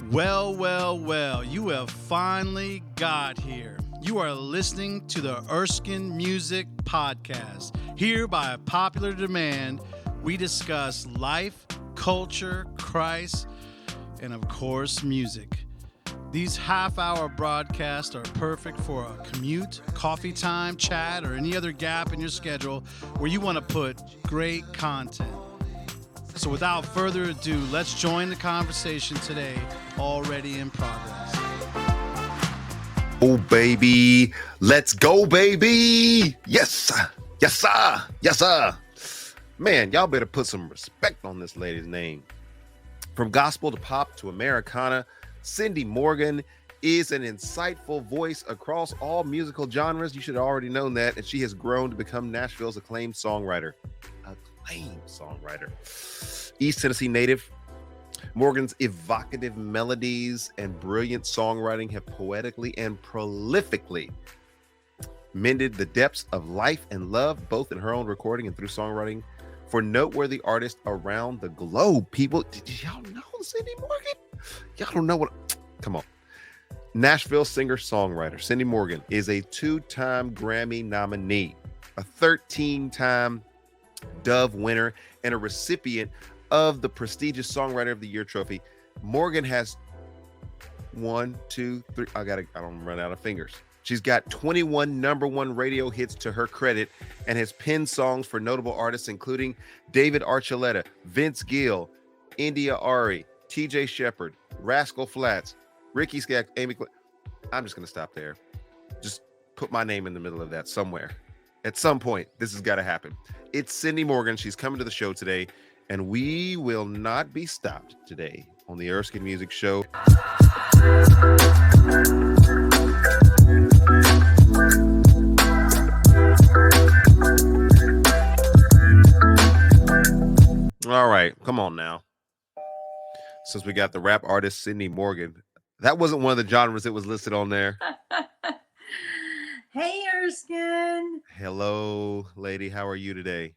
Well, you have finally got here. You are listening to the Erskine Music Podcast. Here, by popular demand, we discuss life, culture, Christ, and of course, music. These half-hour broadcasts are perfect for a commute, coffee time, chat, or any other gap in your schedule where you want to put great content. So without further ado, let's join the conversation today, already in progress. Oh, baby. Let's go, baby. Yes, sir. Yes, sir. Yes, sir. Man, y'all better put some respect on this lady's name. From gospel to pop to Americana, Cindy Morgan is an insightful voice across all musical genres. You should have already known that. And she has grown to become Nashville's acclaimed songwriter. East Tennessee native, Morgan's evocative melodies and brilliant songwriting have poetically and prolifically mended the depths of life and love, both in her own recording and through songwriting for noteworthy artists around the globe. People, did y'all know Cindy Morgan? Y'all don't know what? Come on. Nashville singer-songwriter Cindy Morgan is a 2-time Grammy nominee, a 13-time Dove winner, and a recipient of the prestigious Songwriter of the Year trophy. Morgan has I don't run out of fingers. She's got 21 number one radio hits to her credit and has penned songs for notable artists including David Archuleta, Vince Gill, India Ari, TJ Shepard, Rascal Flatts, Ricky Skaggs, Amy. I'm just going to stop there. Just put my name in the middle of that somewhere. At some point, this has got to happen. It's Cindy Morgan. She's coming to the show today, and we will not be stopped today on the Erskine Music Show. All right, come on now. Since we got the rap artist Cindy Morgan, that wasn't one of the genres that was listed on there. Hey, Erskine. Hello, lady. How are you today?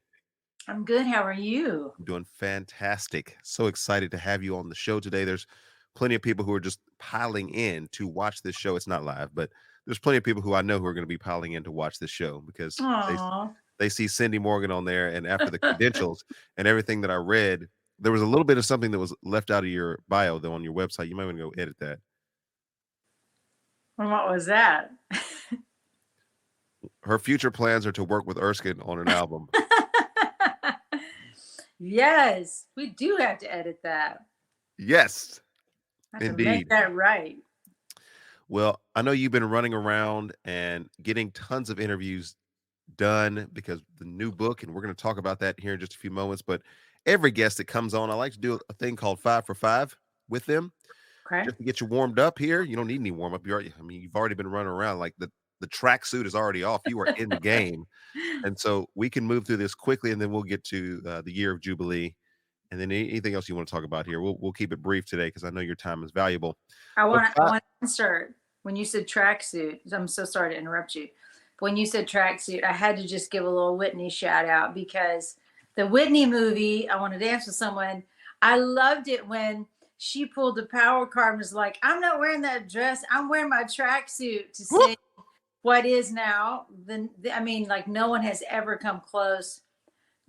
I'm good. How are you? I'm doing fantastic. So excited to have you on the show today. There's plenty of people who are just piling in to watch this show. It's not live, but there's plenty of people who I know who are going to be piling in to watch this show because they see Cindy Morgan on there. And after the credentials and everything that I read, there was a little bit of something that was left out of your bio, though, on your website. You might want to go edit that. And what was that? Her future plans are to work with Erskine on an album. Yes, we do have to edit that. Yes, indeed. To make that right. Well, I know you've been running around and getting tons of interviews done because the new book, and we're going to talk about that here in just a few moments. But every guest that comes on, I like to do a thing called 5 for 5 with them. Okay. Just to get you warmed up here. You don't need any warm up. You've already been running around. Like the track suit is already off. You are in the game. And so we can move through this quickly, and then we'll get to the year of Jubilee. And then anything else you want to talk about here. We'll keep it brief today because I know your time is valuable. I want to insert when you said tracksuit. I'm so sorry to interrupt you. When you said tracksuit, I had to just give a little Whitney shout out because the Whitney movie, I Want to Dance with Someone, I loved it when she pulled the power card and was like, I'm not wearing that dress. I'm wearing my tracksuit to sing what is now. Like no one has ever come close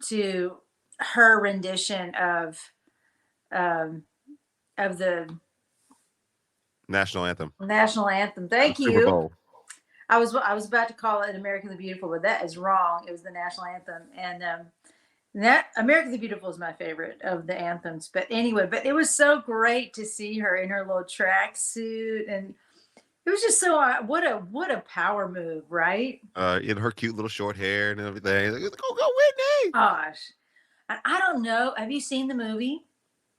to her rendition of the national anthem. Thank you. Super Bowl. I was about to call it American the Beautiful, but that is wrong. It was the national anthem, and that American the Beautiful is my favorite of the anthems. But anyway, it was so great to see her in her little tracksuit, and it was just so what a power move, right? In her cute little short hair and everything. Like, go Whitney! Gosh, I don't know. Have you seen the movie?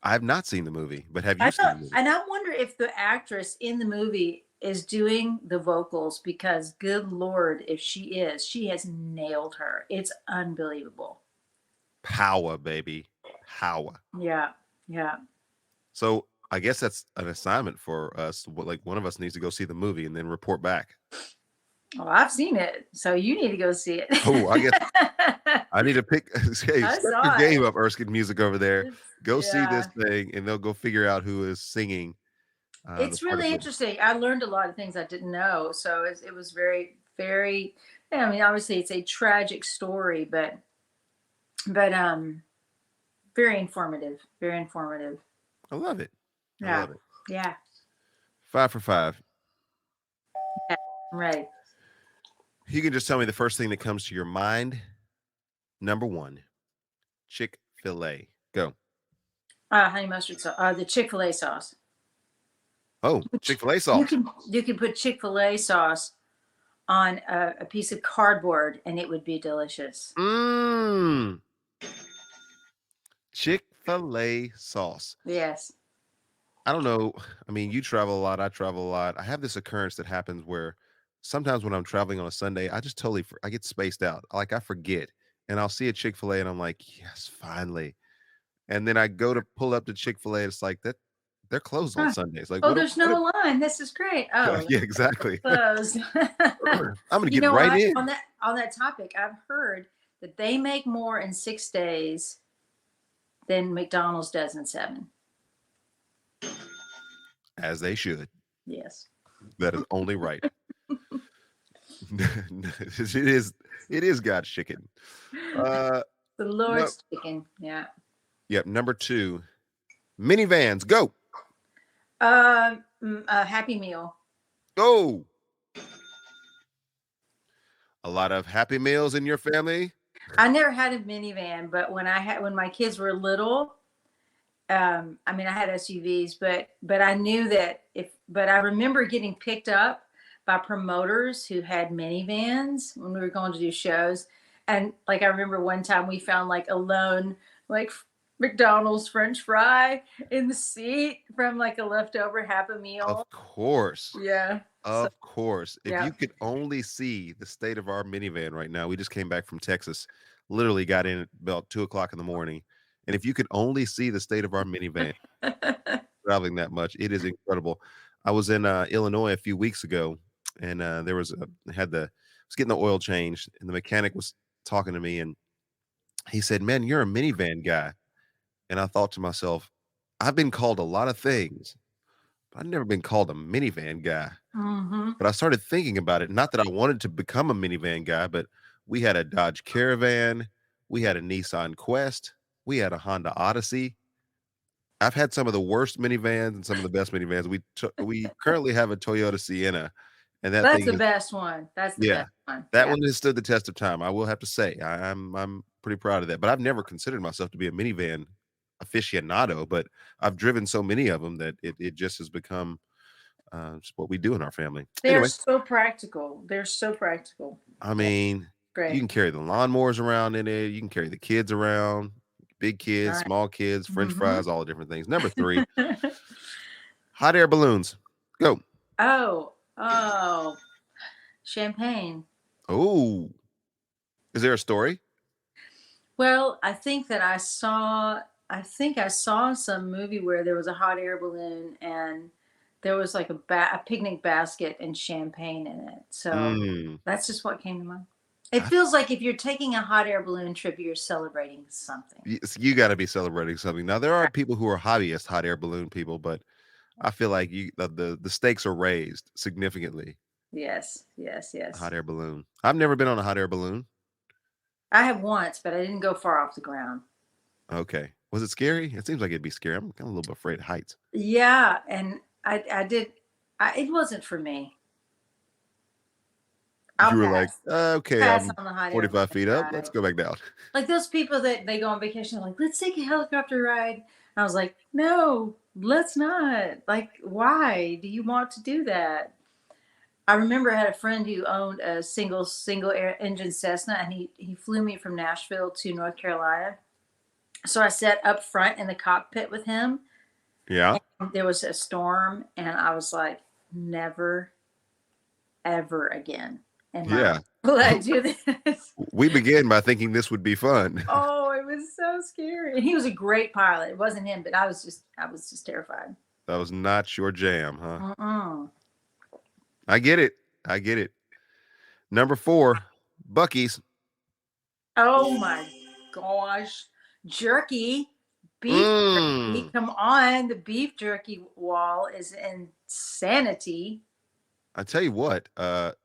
I have not seen the movie, but have you seen the movie? And I wonder if the actress in the movie is doing the vocals because, good Lord, if she has nailed her. It's unbelievable. Power, baby. Power. Yeah. So I guess that's an assignment for us. Like one of us needs to go see the movie and then report back. Well, I've seen it, so you need to go see it. Oh, I guess I need to pick. Hey, step your game up, Erskine Music over there. Go see this thing, and they'll go figure out who is singing It's really interesting. I learned a lot of things I didn't know. So it was very, very, I mean, obviously it's a tragic story, but very informative, very informative. I love it. I Yeah. love it. Yeah. 5 for 5. Yeah. I'm ready. You can just tell me the first thing that comes to your mind. Number 1, Chick-fil-A. Go. Honey mustard sauce, the Chick-fil-A sauce. Oh, Chick-fil-A You sauce. can put Chick-fil-A sauce on a piece of cardboard and it would be delicious. Mmm. Chick-fil-A sauce. Yes. I don't know. I mean, you travel a lot. I travel a lot. I have this occurrence that happens where sometimes when I'm traveling on a Sunday, I just totally I get spaced out. Like I forget, and I'll see a Chick-fil-A, and I'm like, yes, finally. And then I go to pull up to Chick-fil-A. It's like that they're closed on Huh. Sundays. Like, Oh, there's no line. This is great. Oh, yeah, exactly. closed. I'm gonna You get know right what? in. On that topic, I've heard that they make more in 6 days than McDonald's does in 7. As they should. Yes. That is only right. It is God's chicken. The Lord's chicken. Yeah. Yep. Number 2, minivans. Go. A Happy Meal. Go. A lot of Happy Meals in your family? I never had a minivan, but when my kids were little, I mean, I had SUVs, but I knew that but I remember getting picked up by promoters who had minivans when we were going to do shows. And like, I remember one time we found like a lone, like McDonald's French fry in the seat from like a leftover Happy Meal. Of course. Yeah. Of course. If yeah. you could only see the state of our minivan right now, we just came back from Texas, literally got in at about 2:00 in the morning. And if you could only see the state of our minivan traveling that much, it is incredible. I was in Illinois a few weeks ago, and there was was getting the oil changed, and the mechanic was talking to me, and he said, "Man, you're a minivan guy." And I thought to myself, I've been called a lot of things, but I've never been called a minivan guy. Mm-hmm. But I started thinking about it. Not that I wanted to become a minivan guy, but we had a Dodge Caravan, we had a Nissan Quest, we had a Honda Odyssey. I've had some of the worst minivans and some of the best minivans. We currently have a Toyota Sienna, and That's the best one. That's the best one. That one has stood the test of time. I will have to say, I'm pretty proud of that. But I've never considered myself to be a minivan aficionado. But I've driven so many of them that it just has become just what we do in our family. They're so practical. They're so practical. I mean, great. You can carry the lawnmowers around in it. You can carry the kids around, big kids, small kids, French fries, all the different things. Number 3, hot air balloons. Go. Oh, champagne. Oh, is there a story? Well, I think I saw some movie where there was a hot air balloon and there was like a picnic basket and champagne in it. So that's just what came to mind. It feels like if you're taking a hot air balloon trip, you're celebrating something. You got to be celebrating something. Now, there are people who are hobbyist hot air balloon people, but I feel like the stakes are raised significantly. Yes. Hot air balloon. I've never been on a hot air balloon. I have once, but I didn't go far off the ground. Okay. Was it scary? It seems like it'd be scary. I'm kind of a little bit afraid of heights. Yeah, and I did. It wasn't for me. You were like, okay, I'm 45 feet up. Let's go back down. Like those people that they go on vacation, they're like, let's take a helicopter ride. And I was like, no, let's not. Like, why do you want to do that? I remember I had a friend who owned a single engine Cessna, and he flew me from Nashville to North Carolina. So I sat up front in the cockpit with him. Yeah. There was a storm, and I was like, never, ever again. Will I do this? We began by thinking this would be fun. Oh, it was so scary. And he was a great pilot. It wasn't him, but I was just terrified. That was not your jam, huh? I get it. Number 4, Buc-ee's. Oh my gosh. Jerky. beef jerky. Come on, the beef jerky wall is insanity. I tell you what,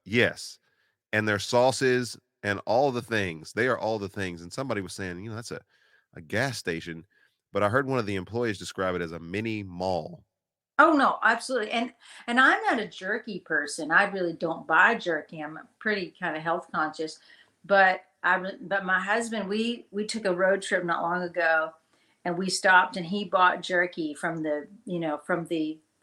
yes. And their sauces and all the things, they are all the things. And somebody was saying, that's a gas station. But I heard one of the employees describe it as a mini mall. Oh no, absolutely. And I'm not a jerky person. I really don't buy jerky. I'm pretty kind of health conscious. But but my husband, we took a road trip not long ago, and we stopped and he bought jerky from the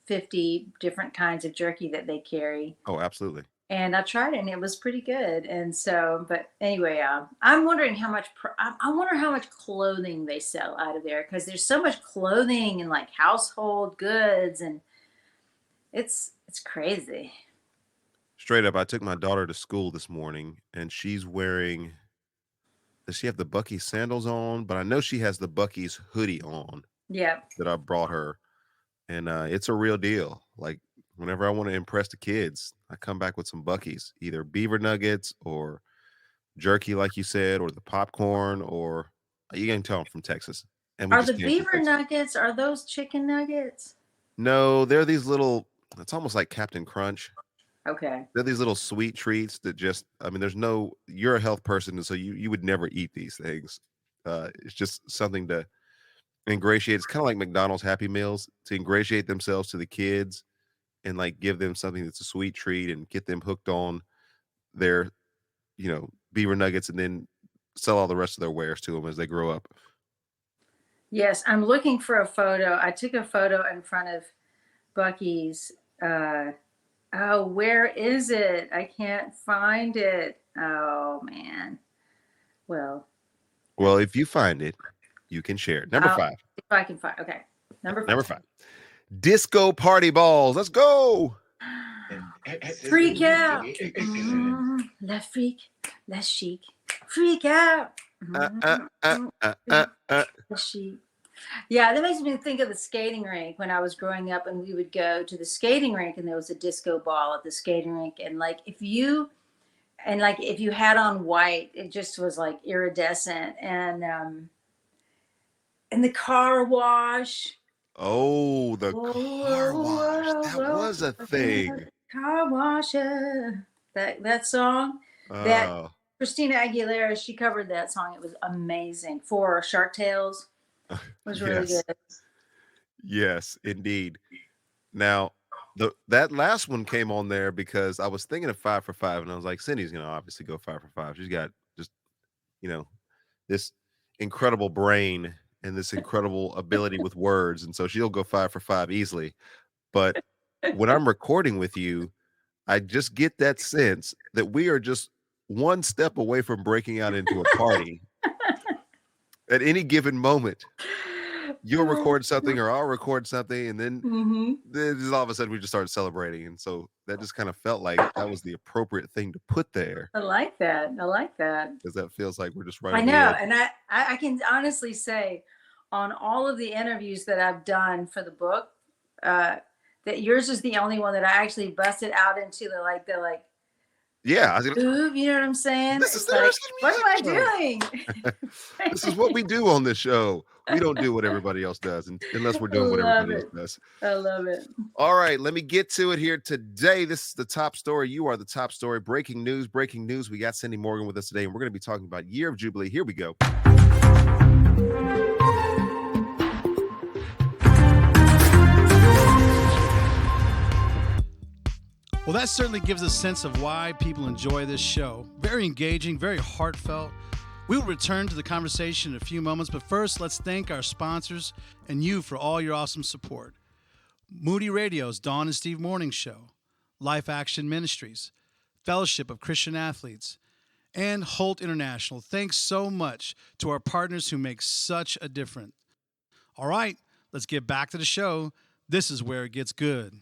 50 different kinds of jerky that they carry. Oh, absolutely. And I tried it and it was pretty good. And so, but anyway, I'm wondering how much, I wonder how much clothing they sell out of there, because there's so much clothing and like household goods, and it's crazy. Straight up, I took my daughter to school this morning and she's wearing, does she have the Buc-ee's sandals on? But I know she has the Buc-ee's hoodie on. Yeah. That I brought her. And it's a real deal. Like, whenever I want to impress the kids, I come back with some Buc-ee's, either beaver nuggets or jerky, like you said, or the popcorn, or you can tell I'm from Texas. And are the beaver nuggets, are those chicken nuggets? No, they're these little, it's almost like Captain Crunch. Okay. They're these little sweet treats that just, you're a health person, so you would never eat these things. It's just something to ingratiate. It's kind of like McDonald's Happy Meals, to ingratiate themselves to the kids and like give them something that's a sweet treat and get them hooked on their, beaver nuggets, and then sell all the rest of their wares to them as they grow up. Yes, I'm looking for a photo. I took a photo in front of Buc-ee's. Oh, where is it? I can't find it. Oh man. Well, if you find it, you can share it. Number 5. If I can find. Okay. Number 5. Disco party balls. Let's go. Freak out. Let's freak. Let's chic. Freak out. Let's chic. Yeah, that makes me think of the skating rink when I was growing up, and we would go to the skating rink and there was a disco ball at the skating rink. And like, if you had on white, it just was like iridescent. And the car wash. Oh, the car wash. That was a thing. Car washer. That song. That Christina Aguilera, she covered that song. It was amazing. For Shark Tales. It was really good. Yes, indeed. Now, that last one came on there because I was thinking of 5 for 5, and I was like, Cindy's gonna obviously go 5 for 5. She's got just, this incredible brain and this incredible ability with words, and so she'll go 5 for 5 easily. But when I'm recording with you, I just get that sense that we are just one step away from breaking out into a party. At any given moment, you'll record something or I'll record something, and then all of a sudden we just started celebrating. And so that just kind of felt like that was the appropriate thing to put there. I like that. Because that feels like we're just right. I know. And I can honestly say, on all of the interviews that I've done for the book, that yours is the only one that I actually busted out into the yeah, move, you know what I'm saying? This is like, what am I doing? This is what we do on this show. We don't do what everybody else does unless we're doing what everybody else does. I love it. All right, let me get to it here today. This is the top story. You are the top story. Breaking news. We got Cindy Morgan with us today, and we're going to be talking about Year of Jubilee. Here we go. Well, that certainly gives a sense of why people enjoy this show. Very engaging, very heartfelt. We will return to the conversation in a few moments, but first, let's thank our sponsors and you for all your awesome support. Moody Radio's Dawn and Steve Morning Show, Life Action Ministries, Fellowship of Christian Athletes, and Holt International. Thanks so much to our partners who make such a difference. All right, let's get back to the show. This is where it gets good.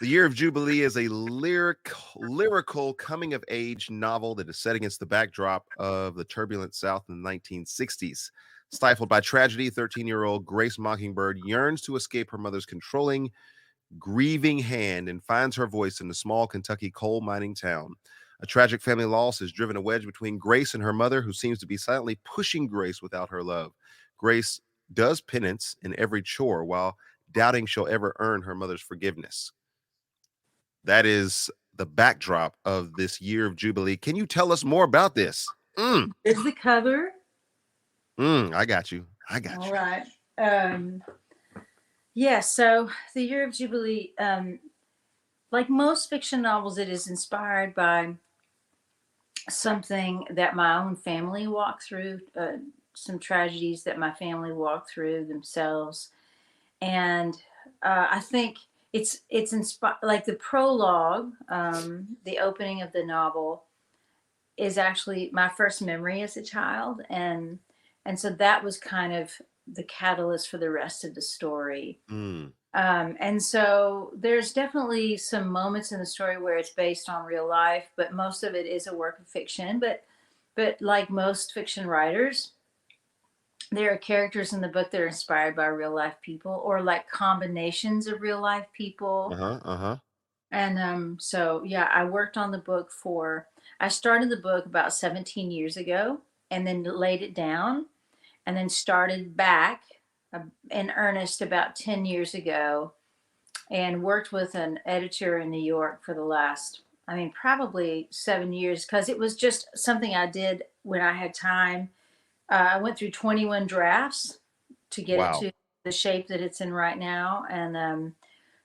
The Year of Jubilee is a lyrical coming-of-age novel that is set against the backdrop of the turbulent South in the 1960s. Stifled by tragedy, 13-year-old Grace Mockingbird yearns to escape her mother's controlling, grieving hand and finds her voice in the small Kentucky coal mining town. A tragic family loss has driven a wedge between Grace and her mother, who seems to be silently pushing Grace without her love. Grace does penance in every chore while doubting she'll ever earn her mother's forgiveness. That is the backdrop of this year of Jubilee. Can you tell us more about this? Is the cover. I got you. All right. Yeah, so the Year of Jubilee, like most fiction novels, it is inspired by something that my own family walked through, some tragedies that my family walked through themselves. And I think it's inspired, like the prologue, the opening of the novel is actually my first memory as a child. And so that was kind of the catalyst for the rest of the story. Mm. And so there's definitely some moments in the story where it's based on real life, but most of it is a work of fiction. But like most fiction writers, there are characters in the book that are inspired by real life people, or like combinations of real life people. And so yeah, I worked on the book I started the book about 17 years ago, and then laid it down, and then started back in earnest about 10 years ago, and worked with an editor in New York for the last, I mean, probably 7 years, because it was just something I did when I had time. I went through 21 drafts to get it Wow. to the shape that it's in right now. And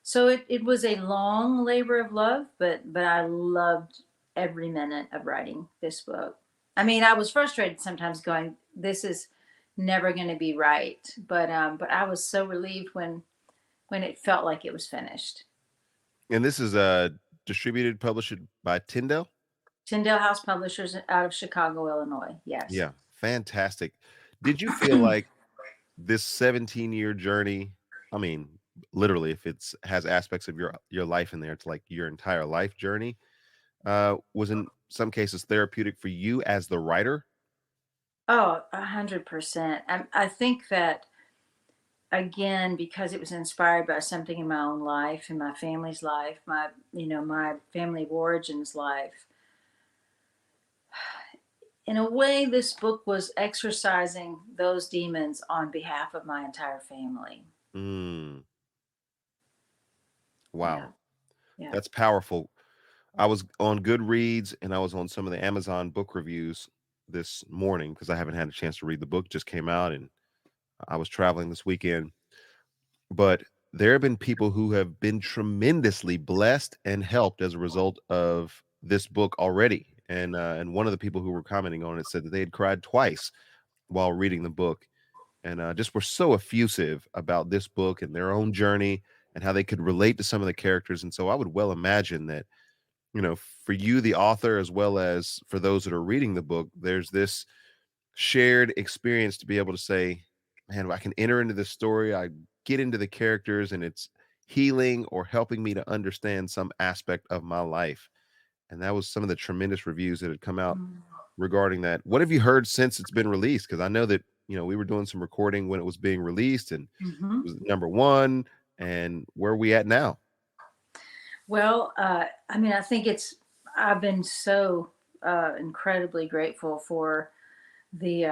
so it was a long labor of love, but I loved every minute of writing this book. I mean, I was frustrated sometimes, going, this is never going to be right. But I was so relieved when it felt like it was finished. And this is distributed, published by Tyndale? Tyndale House Publishers out of Chicago, Illinois. Yes. Yeah, fantastic. Did you feel like this 17-year journey, I mean, literally, if it's has aspects of your life in there, it's like your entire life journey, was in some cases therapeutic for you as the writer? Oh, 100%. I think that, again, because it was inspired by something in my own life, in my family's life, my family of origins life. In a way, this book was exorcising those demons on behalf of my entire family. Mm, Yeah. wow, Yeah. that's powerful. I was on Goodreads and I was on some of the Amazon book reviews this morning because I haven't had a chance to read the book. Just came out and I was traveling this weekend. But there have been people who have been tremendously blessed and helped as a result of this book already. And one of the people who were commenting on it said that they had cried twice while reading the book, and just were so effusive about this book and their own journey and how they could relate to some of the characters. And so I would well imagine that, for you, the author, as well as for those that are reading the book, there's this shared experience to be able to say, man, I can enter into this story, I get into the characters, and it's healing or helping me to understand some aspect of my life. And that was some of the tremendous reviews that had come out Mm. regarding that. What have you heard since it's been released? Because I know that, we were doing some recording when it was being released and Mm-hmm. it was number one. And where are we at now? Well, I mean, I think I've been so incredibly grateful for the,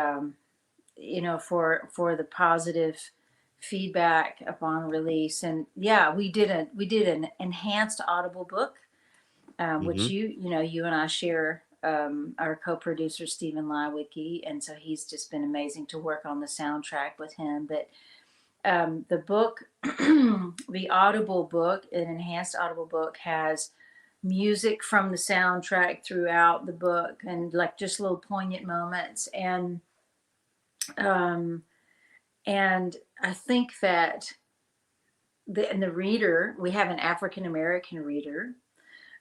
for the positive feedback upon release. And yeah, we did an enhanced Audible book, which Hmm. you and I share, our co-producer Stephen Lywicki, and so he's just been amazing to work on the soundtrack with him. But the book, the Audible book, an enhanced Audible book, has music from the soundtrack throughout the book, and like just little poignant moments. Um, and I think that the reader, we have an African American reader.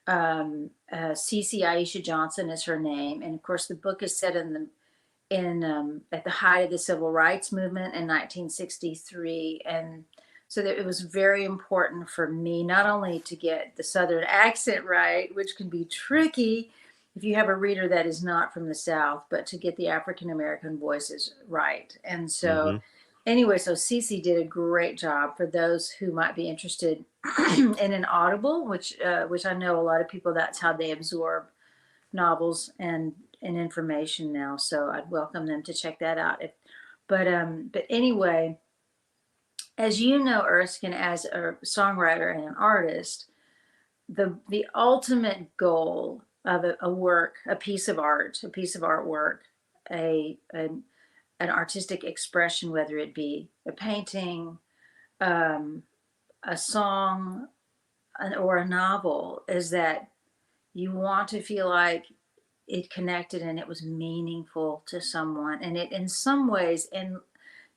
Cece Aisha Johnson is her name, and of course the book is set at the height of the civil rights movement in 1963. And so that it was very important for me not only to get the Southern accent right, which can be tricky if you have a reader that is not from the South, but to get the African American voices right. And so Hmm. anyway, so Cece did a great job for those who might be interested in an Audible, which I know a lot of people, that's how they absorb novels and information now. So I'd welcome them to check that out. But anyway, as you know, Erskine, as a songwriter and an artist, the ultimate goal of a work, a piece of art, a piece of artwork, an artistic expression, whether it be a painting, um, a song, or a novel, is that you want to feel like it connected and it was meaningful to someone, and it in some ways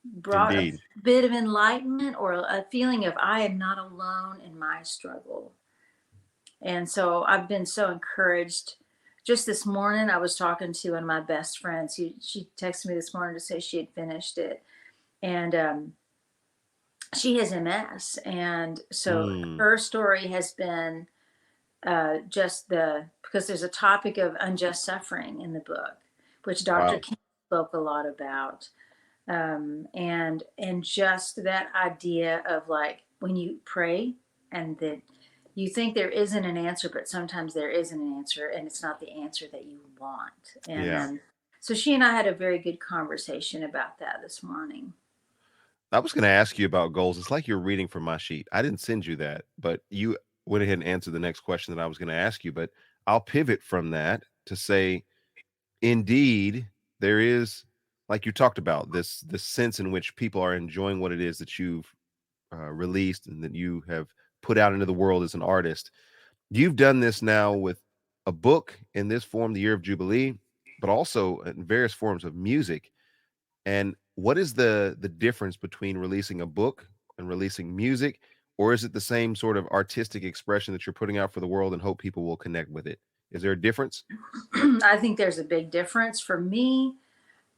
brought a Indeed. bit of enlightenment or a feeling of I am not alone in my struggle. And so I've been so encouraged. Just this morning, I was talking to one of my best friends. She texted me this morning to say she had finished it. And she has MS. And so her story has been because there's a topic of unjust suffering in the book, which Dr. Wow. King spoke a lot about. And just that idea of like when you pray and that you think there isn't an answer, but sometimes there is an answer and it's not the answer that you want. And Yeah. So she and I had a very good conversation about that this morning. I was going to ask you about goals. It's like you're reading from my sheet. I didn't send you that, but you went ahead and answered the next question that I was going to ask you. But I'll pivot from that to say, indeed, there is, like you talked about, this sense in which people are enjoying what it is that you've released and that you have put out into the world as an artist. You've done this now with a book in this form, The Year of Jubilee, but also in various forms of music. And what is the difference between releasing a book and releasing music? Or is it the same sort of artistic expression that you're putting out for the world and hope people will connect with it? Is there a difference? I think there's a big difference for me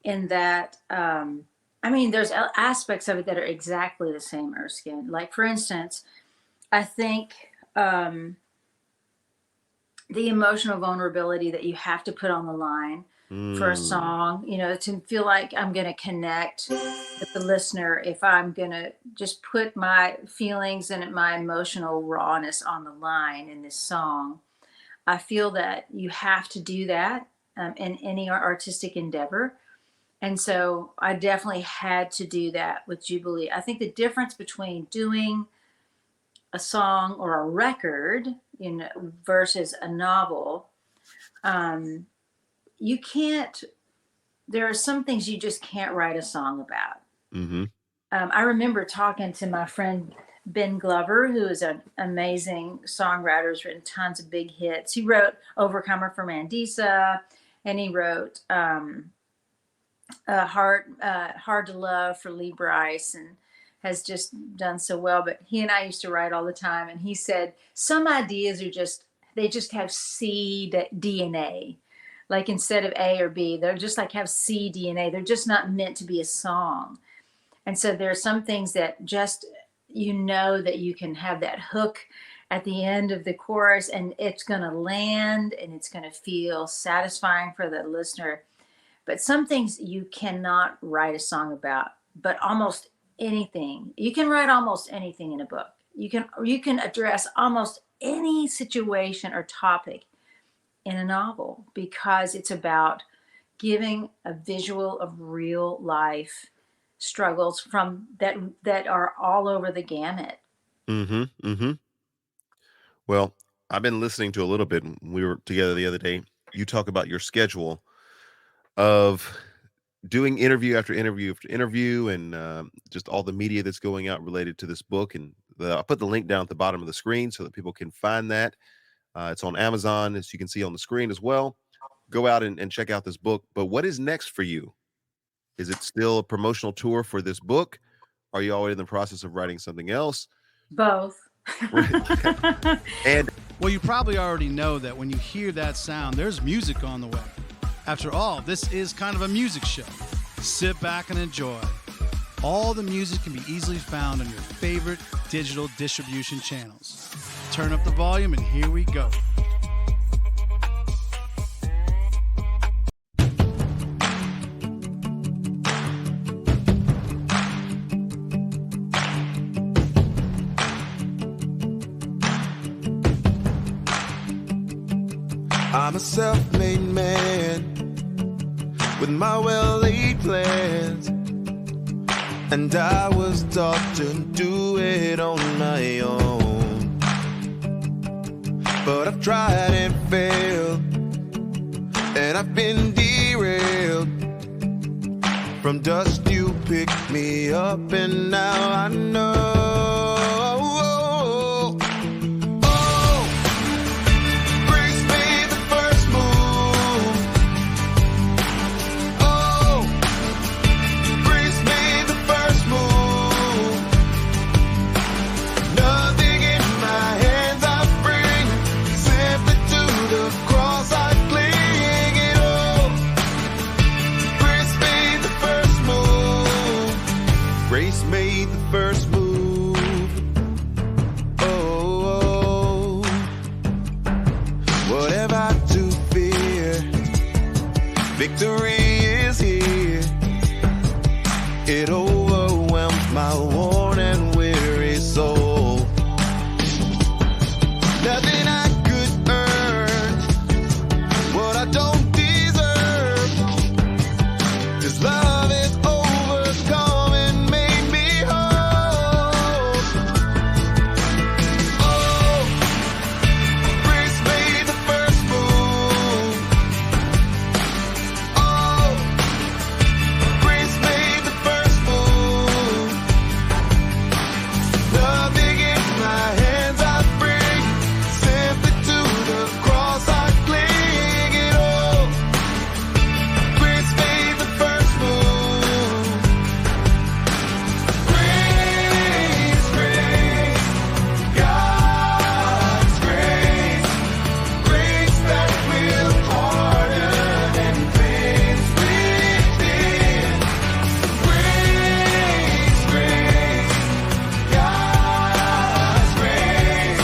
in that, there's aspects of it that are exactly the same, Erskine. Like, for instance, I think the emotional vulnerability that you have to put on the line for a song, to feel like I'm going to connect with the listener, if I'm going to just put my feelings and my emotional rawness on the line in this song, I feel that you have to do that in any artistic endeavor. And so I definitely had to do that with Jubilee. I think the difference between doing a song or a record, versus a novel, there are some things you just can't write a song about. Mm-hmm. I remember talking to my friend Ben Glover, who is an amazing songwriter, has written tons of big hits. He wrote Overcomer for Mandisa, and he wrote Hard to Love for Lee Brice, and has just done so well. But he and I used to write all the time, and he said some ideas they just have C DNA. Like instead of A or B, they're just like have C DNA. They're just not meant to be a song. And so there are some things that just, that you can have that hook at the end of the chorus and it's going to land and it's going to feel satisfying for the listener. But some things you cannot write a song about, but almost anything. You can write almost anything in a book. You can address almost any situation or topic in a novel because it's about giving a visual of real life struggles from that are all over the gamut. Mm-hmm. Mm-hmm. Well, I've been listening to a little bit. We were together the other day. You talk about your schedule of doing interview after interview after interview and just all the media that's going out related to this book. And I'll put the link down at the bottom of the screen so that people can find that. It's on Amazon, as you can see on the screen as well. Go out and check out this book. But what is next for you? Is it still a promotional tour for this book? Are you already in the process of writing something else? Both. And well, you probably already know that when you hear that sound, there's music on the way. After all, this is kind of a music show. Sit back and enjoy. All the music can be easily found on your favorite digital distribution channels. Turn up the volume and here we go. I'm a self-made man with my well-laid plans, and and I was taught to do it on my own. But I've tried and failed, and I've been derailed. From dust you picked me up, and now I know. Grace made the first move. Oh, whatever I do fear, victory is here. It overwhelms my worn and weary soul. Nothing I could earn, what I don't deserve. 'Cause love is overcome and made me whole. Oh, grace made the first move. Oh, grace made the first move. Nothing in my hands I bring, simply to the cross I cling. It all, grace made the first move. Grace, grace, God's grace, grace that will pardon and cleanse within. Grace, grace, God's grace,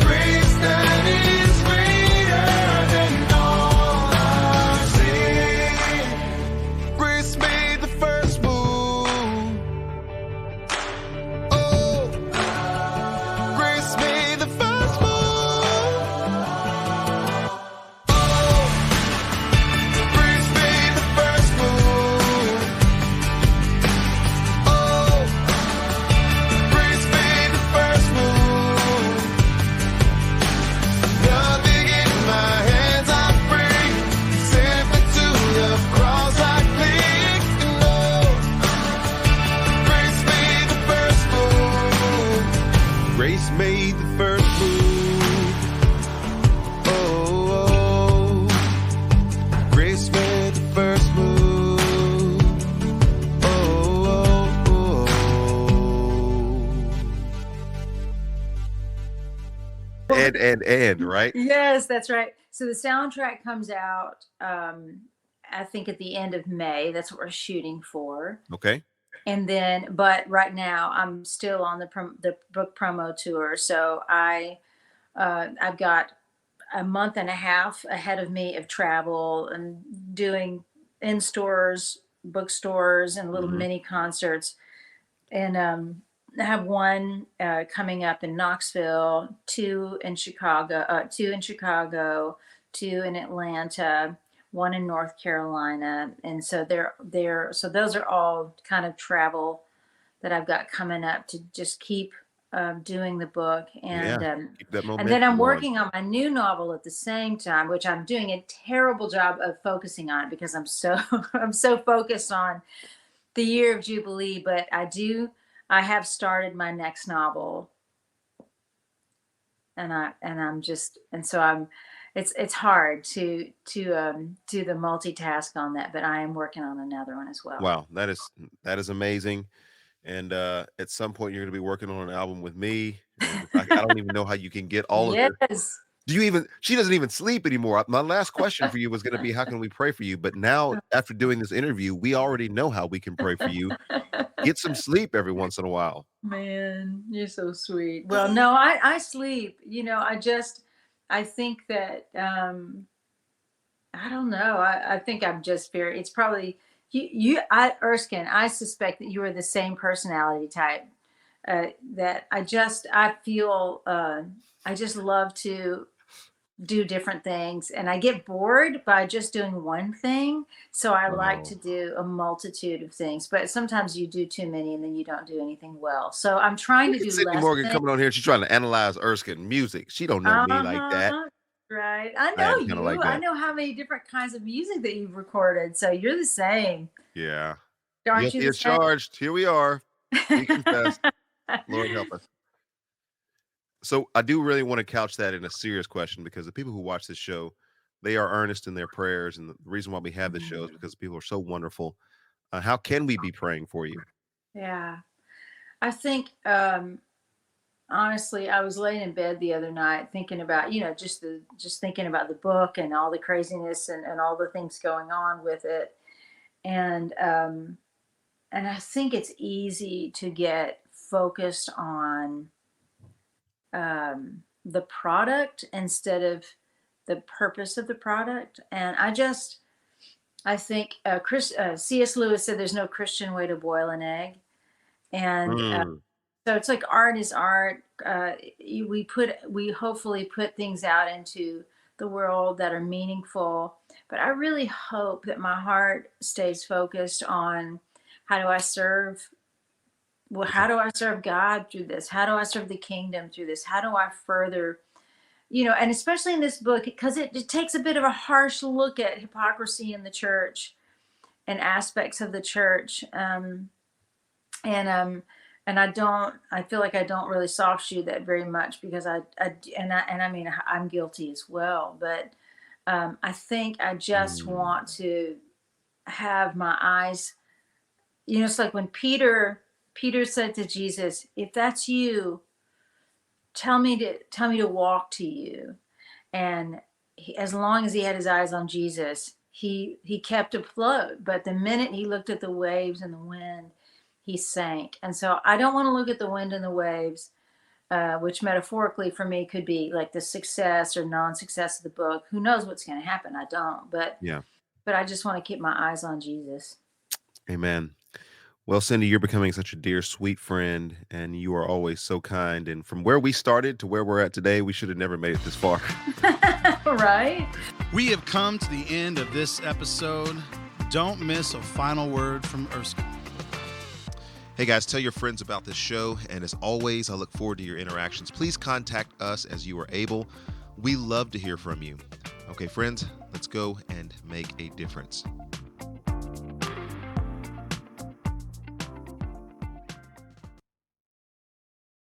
grace that is greater than all our sin. Grace made the first move. Oh, grace made the first move. Oh, grace made the first move. Oh, grace made the first move. Nothing in my hands I bring, simply to the cross I cling. And oh, grace made the first move. Grace made the first move. Oh, grace made the first move. Oh. And right? Yes, that's right. So the soundtrack comes out, I think at the end of May. That's what we're shooting for. Okay. And then, but right now I'm still on the book promo tour. So I've got a month and a half ahead of me of travel and doing in stores, bookstores, and little Mhm. mini concerts. And I have one coming up in Knoxville, two in Chicago, two in Atlanta, one in North Carolina, and so so those are all kind of travel that I've got coming up to just keep doing the book. And Yeah. Keep that and then momentum I'm going. working on my new novel at the same time, which I'm doing a terrible job of focusing on because I'm so I'm so focused on the year of Jubilee. But I have started my next novel, and it's hard to do the multitask on that, but I am working on another one as well. Wow, that is amazing. And at some point, you're going to be working on an album with me. And I don't even know how you can get all of this. Yes. Do you even? She doesn't even sleep anymore. My last question for you was going to be, how can we pray for you? But now, after doing this interview, we already know how we can pray for you. Get some sleep every once in a while. Man, you're so sweet. Well, no, I sleep. I think that I don't know. I think I'm just very. It's probably Erskine. I suspect that you are the same personality type. That I feel. I just love to do different things, and I get bored by just doing one thing. So I like Oh. to do a multitude of things, but sometimes you do too many and then you don't do anything well. So I'm trying to Look at do Sydney less Morgan things. coming on here. She's trying to analyze Erskine music. She don't know me like that. Uh-huh. Right. I I know am kind of like you. I that. know how many different kinds of music that you've recorded. So you're the same. Yeah. Aren't you Guilty the as same? charged. Here we are. We confess. Lord help us. So I do really want to couch that in a serious question, because the people who watch this show, they are earnest in their prayers. And the reason why we have this show is because people are so wonderful. How can we be praying for you? Yeah. I think honestly, I was laying in bed the other night thinking about, just thinking about the book and all the craziness and all the things going on with it. And I think it's easy to get focused on the product instead of the purpose of the product. And I think C.S. Lewis said there's no Christian way to boil an egg. And Mm, so it's like art is art. We hopefully put things out into the world that are meaningful. But I really hope that my heart stays focused on how do I serve well, how do I serve God through this? How do I serve the kingdom through this? How do I further, and especially in this book, because it takes a bit of a harsh look at hypocrisy in the church and aspects of the church. And I feel like I don't really soft shoe that very much because I mean, I'm guilty as well. But I think I just mm. want to have my eyes, it's like when Peter said to Jesus, if that's you, tell me to walk to you. And as long as he had his eyes on Jesus, he kept afloat. But the minute he looked at the waves and the wind, he sank. And so I don't want to look at the wind and the waves, which metaphorically for me could be like the success or non-success of the book. Who knows what's going to happen? I don't. But Yeah. I just want to keep my eyes on Jesus. Amen. Well, Cindy, you're becoming such a dear, sweet friend, and you are always so kind. And from where we started to where we're at today, we should have never made it this far. Right? We have come to the end of this episode. Don't miss a final word from Erskine. Hey guys, tell your friends about this show. And as always, I look forward to your interactions. Please contact us as you are able. We love to hear from you. Okay, friends, let's go and make a difference.